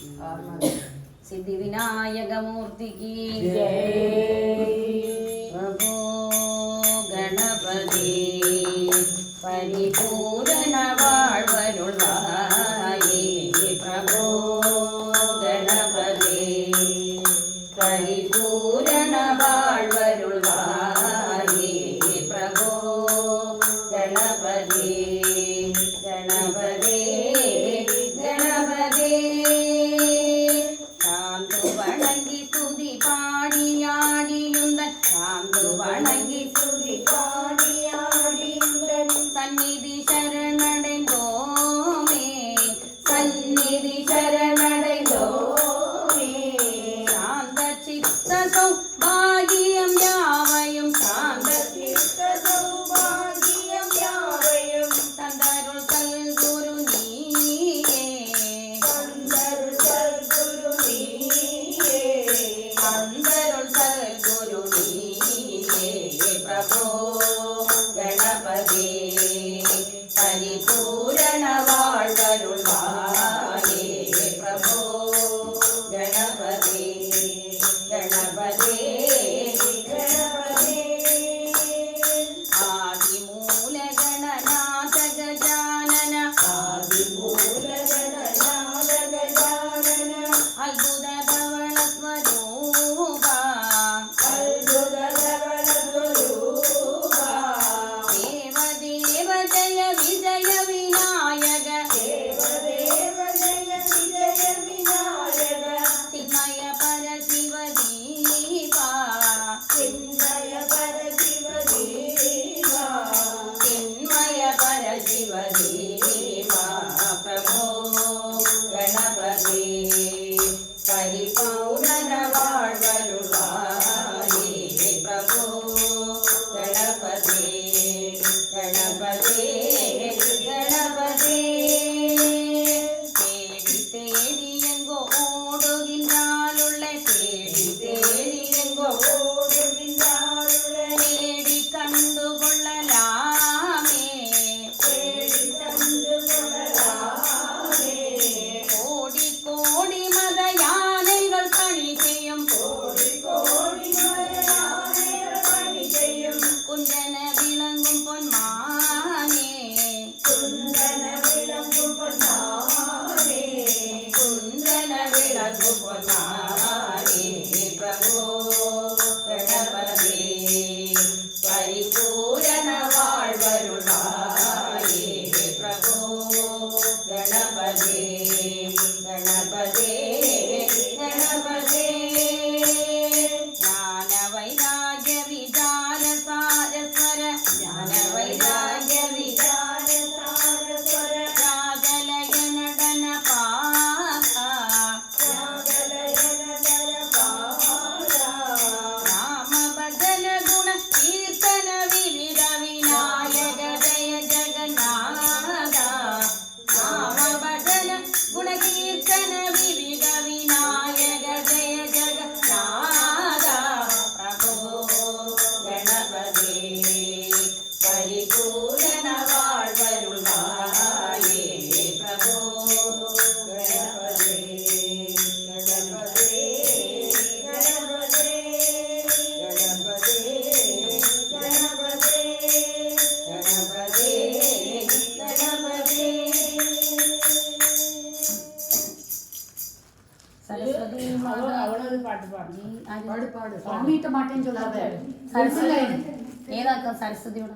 सिद्धि विनायक मूर्ति की प्रभो गणपति परिपूर्ण வாழ்வருள்வாயே प्रभो गणपति परिपूर्ण வாழ்வருள்வாये प्रभो गणपति गणपति गणपति சாந்து வணங்கி துதி பாடியாடியுந்தன் சாந்து வணங்கி துதி பாடியாடியுந்தன் சந்நிதி சரணடைந்தோமே சந்நிதி சரணடைந்தோமே சாந்த சித்த சௌபாகியம் யாவையும் சாந்த சித்த சௌபாகியம் யாவையும் தந்தருள் சல்குரு நீயே தந்தருள் சல்குரு நீயே தந்தருள் சல்குரு நீயே பிரபோ கணபதி பரிபூரண வாழ்வருள்வாயே பிரபோ गणपति गणपति गणपति आदिमूल गणनाथ गजानन आदिमूल गणनाथ गजानन अद्भुत धवल स्वरूपा अद्भुत धवल स्वरूपा देव देव जय विजय विनायक देव देव जय विजय विनायक चिन्मय पर शिव दीपा चिन्मय पर शिव दीपा चिन्मय पर शिव दीपा प्रभो गणपति परिपूर्ण வாழ்வருள்வாயே प्रभो गणपति गणपति गणपति தேடி தேடி எங்கோ ஓடுகின்றாளுள்ள தேடி தேடி எங்கோ ஓடுகின்றாளுள்ள தேடி கண்டு கொள்ளலாமே தேடி கண்டு கொள்ளலாமே கோடி கோடி மத யானைகள் பணி செய்யும் கோடி கோடி மத யானைகள் பணி செய்யும் குஞ்சன விளங்கும் பொன்மானே குந்தன விளங்கும் பொன்மானே குந்தன விளங்கும் பொன்மானே பிரபோ गणपति परिपूर्ण வாழ்வருள்வாயே प्रभो गणपति गणपति गणपति ज्ञान वैराग्य विचार सारस्वर ज्ञान वैराग्य विचार सारस्वर रागलय नटन पासा रागलय नटन पासा राम भजन गुण कीर्तन विविध विनायक जय जगन्नाथ राम भजन गुण कीर्तन विविध विनायक जय जगन्नाथ प्रभो गणपति परिपूर्ण வாழ்வருள்வாயே प्रभो गणपति गणपति गणपति गणपति गणपति गणपति गणपति सरस्वती அவளோட பாட்டு பாடு பாடு பாடு சாமிகிட்ட மாட்டேன்னு சொல்லாத सरस्वती ஏதாக்கா सरस्वतीயோட